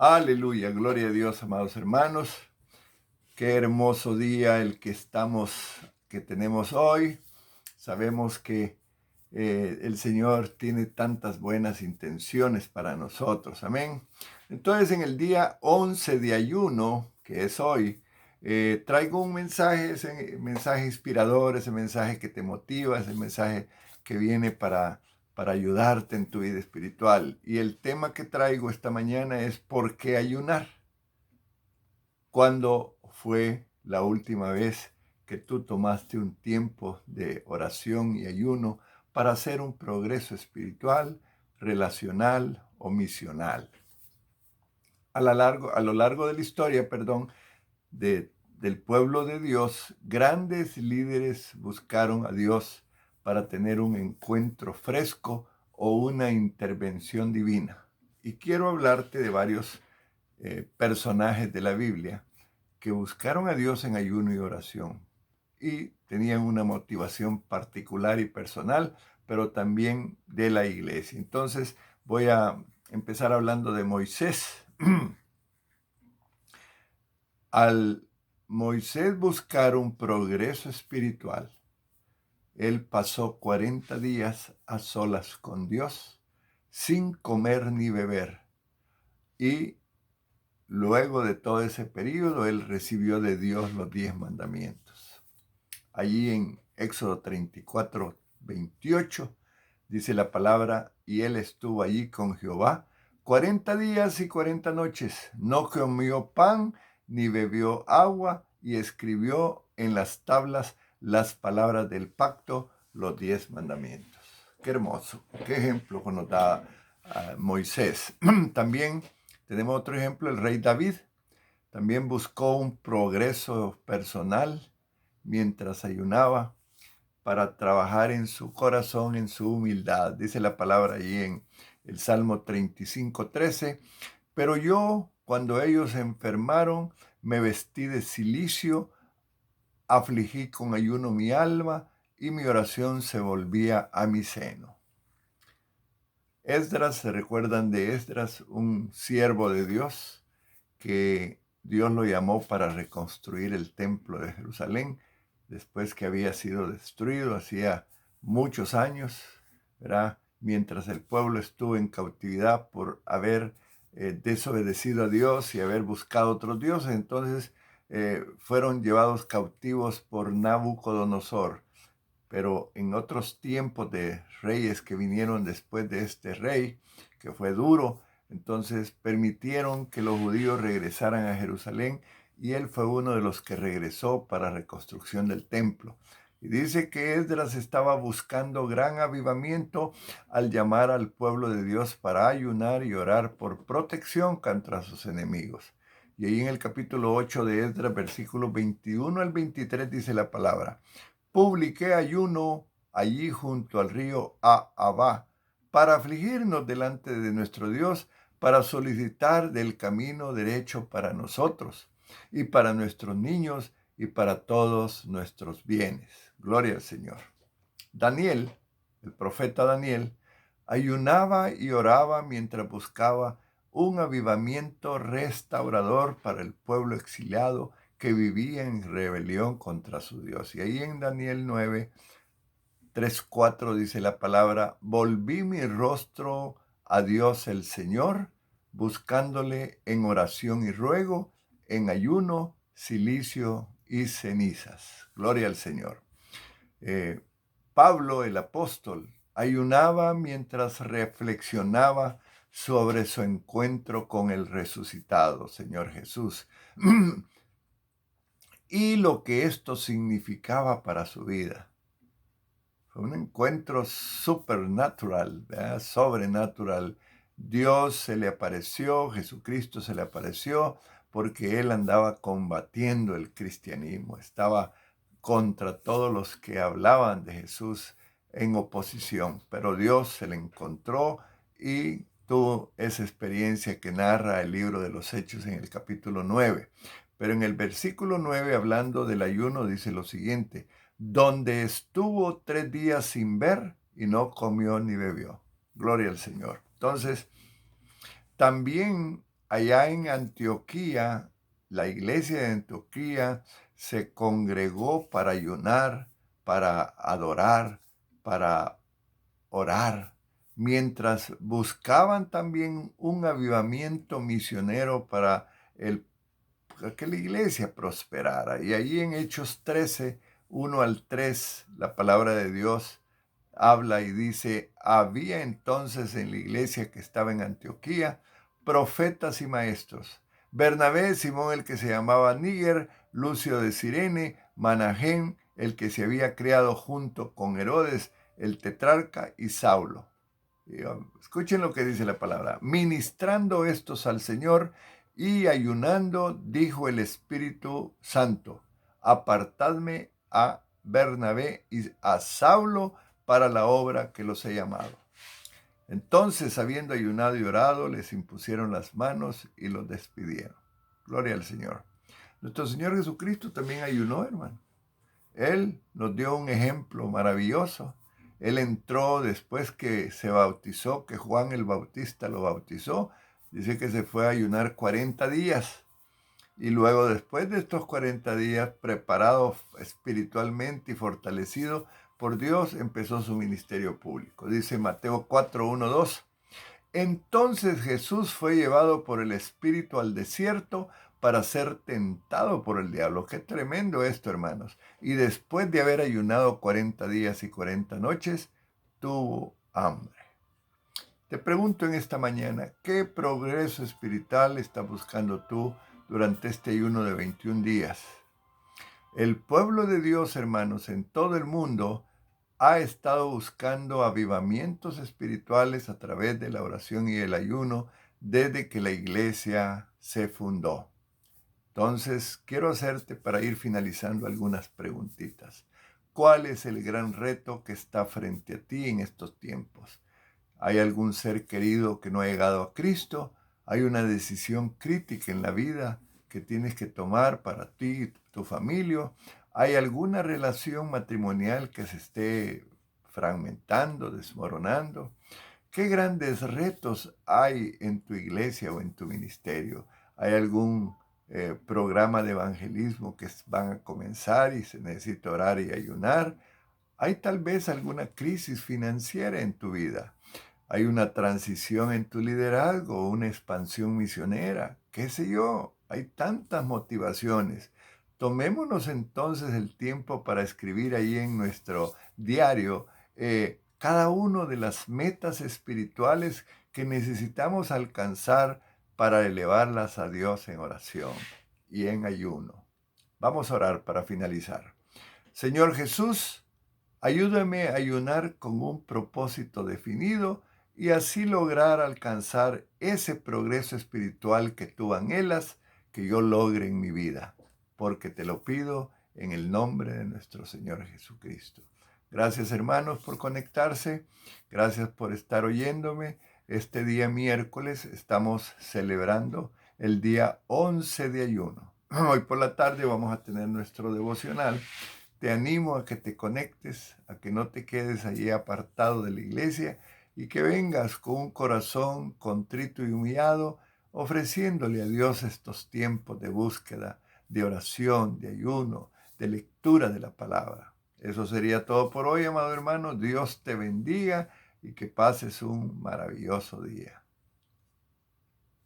Aleluya, gloria a Dios, amados hermanos. Qué hermoso día el que tenemos hoy. Sabemos que el Señor tiene tantas buenas intenciones para nosotros. Amén. Entonces, en el día 11 de ayuno, que es hoy, traigo un mensaje, ese mensaje inspirador, ese mensaje que te motiva, ese mensaje que viene para ayudarte en tu vida espiritual. Y el tema que traigo esta mañana es ¿por qué ayunar? ¿Cuándo fue la última vez que tú tomaste un tiempo de oración y ayuno para hacer un progreso espiritual, relacional o misional? A lo largo de la historia, del pueblo de Dios, grandes líderes buscaron a Dios para tener un encuentro fresco o una intervención divina. Y quiero hablarte de varios personajes de la Biblia que buscaron a Dios en ayuno y oración y tenían una motivación particular y personal, pero también de la iglesia. Entonces voy a empezar hablando de Moisés. Al Moisés buscar un progreso espiritual, él pasó 40 días a solas con Dios, sin comer ni beber. Y luego de todo ese periodo, él recibió de Dios los 10 mandamientos. Allí en Éxodo 34, 28, dice la palabra, y él estuvo allí con Jehová 40 días y 40 noches. No comió pan ni bebió agua, y escribió en las tablas las palabras del pacto, los 10 mandamientos. Qué hermoso, qué ejemplo nos da Moisés. También tenemos otro ejemplo, el rey David. También buscó un progreso personal mientras ayunaba para trabajar en su corazón, en su humildad. Dice la palabra allí en el Salmo 35:13. Pero yo, cuando ellos se enfermaron, me vestí de cilicio, afligí con ayuno mi alma, y mi oración se volvía a mi seno. Esdras, ¿se recuerdan de Esdras, un siervo de Dios que Dios lo llamó para reconstruir el templo de Jerusalén después que había sido destruido hacía muchos años, ¿verdad? Mientras el pueblo estuvo en cautividad por haber desobedecido a Dios y haber buscado otros dioses? Entonces fueron llevados cautivos por Nabucodonosor. Pero en otros tiempos de reyes que vinieron después de este rey, que fue duro, entonces permitieron que los judíos regresaran a Jerusalén, y él fue uno de los que regresó para reconstrucción del templo. Y dice que Esdras estaba buscando gran avivamiento al llamar al pueblo de Dios para ayunar y orar por protección contra sus enemigos. Y ahí en el capítulo 8 de Esdras, versículos 21 al 23, dice la palabra: publiqué ayuno allí junto al río Ahava, para afligirnos delante de nuestro Dios, para solicitar del camino derecho para nosotros y para nuestros niños y para todos nuestros bienes. Gloria al Señor. Daniel, el profeta Daniel, ayunaba y oraba mientras buscaba un avivamiento restaurador para el pueblo exiliado que vivía en rebelión contra su Dios. Y ahí en Daniel 9, 3, 4 dice la palabra: volví mi rostro a Dios el Señor, buscándole en oración y ruego, en ayuno, cilicio y cenizas. Gloria al Señor. Pablo el apóstol ayunaba mientras reflexionaba sobre su encuentro con el resucitado Señor Jesús y lo que esto significaba para su vida. Fue un encuentro supernatural, ¿verdad? Sobrenatural. Dios se le apareció, Jesucristo se le apareció, porque él andaba combatiendo el cristianismo, estaba contra todos los que hablaban de Jesús en oposición, pero Dios se le encontró y tuvo esa experiencia que narra el libro de los Hechos en el capítulo 9. Pero en el versículo 9, hablando del ayuno, dice lo siguiente: donde estuvo 3 días sin ver y no comió ni bebió. Gloria al Señor. Entonces, también allá en Antioquía, la iglesia de Antioquía se congregó para ayunar, para adorar, para orar, mientras buscaban también un avivamiento misionero para que la iglesia prosperara. Y allí en Hechos 13, 1 al 3, la palabra de Dios habla y dice: había entonces en la iglesia que estaba en Antioquía profetas y maestros: Bernabé, Simón el que se llamaba Níger, Lucio de Cirene, Manahén, el que se había criado junto con Herodes, el tetrarca, y Saulo. Escuchen lo que dice la palabra: ministrando estos al Señor y ayunando, dijo el Espíritu Santo: apartadme a Bernabé y a Saulo para la obra que los he llamado. Entonces, habiendo ayunado y orado, les impusieron las manos y los despidieron. Gloria al Señor. Nuestro Señor Jesucristo también ayunó, hermano. Él nos dio un ejemplo maravilloso. Él entró después que se bautizó, que Juan el Bautista lo bautizó. Dice que se fue a ayunar 40 días. Y luego, después de estos 40 días, preparado espiritualmente y fortalecido por Dios, empezó su ministerio público. Dice Mateo 4, 1, 2. Entonces Jesús fue llevado por el Espíritu al desierto para ser tentado por el diablo. Qué tremendo esto, hermanos. Y después de haber ayunado 40 días y 40 noches, tuvo hambre. Te pregunto en esta mañana, ¿qué progreso espiritual estás buscando tú durante este ayuno de 21 días? El pueblo de Dios, hermanos, en todo el mundo ha estado buscando avivamientos espirituales a través de la oración y el ayuno desde que la iglesia se fundó. Entonces, quiero hacerte, para ir finalizando, algunas preguntitas. ¿Cuál es el gran reto que está frente a ti en estos tiempos? ¿Hay algún ser querido que no ha llegado a Cristo? ¿Hay una decisión crítica en la vida que tienes que tomar para ti y tu familia? ¿Hay alguna relación matrimonial que se esté fragmentando, desmoronando? ¿Qué grandes retos hay en tu iglesia o en tu ministerio? ¿Hay algún programa de evangelismo que van a comenzar y se necesita orar y ayunar? ¿Hay tal vez alguna crisis financiera en tu vida? ¿Hay una transición en tu liderazgo, una expansión misionera? ¿Qué sé yo? Hay tantas motivaciones. Tomémonos entonces el tiempo para escribir ahí en nuestro diario cada una de las metas espirituales que necesitamos alcanzar para elevarlas a Dios en oración y en ayuno. Vamos a orar para finalizar. Señor Jesús, ayúdame a ayunar con un propósito definido y así lograr alcanzar ese progreso espiritual que tú anhelas que yo logre en mi vida, porque te lo pido en el nombre de nuestro Señor Jesucristo. Gracias, hermanos, por conectarse. Gracias por estar oyéndome. Este día miércoles estamos celebrando el día 11 de ayuno. Hoy por la tarde vamos a tener nuestro devocional. Te animo a que te conectes, a que no te quedes allí apartado de la iglesia y que vengas con un corazón contrito y humillado, ofreciéndole a Dios estos tiempos de búsqueda, de oración, de ayuno, de lectura de la palabra. Eso sería todo por hoy, amado hermano. Dios te bendiga y que pases un maravilloso día.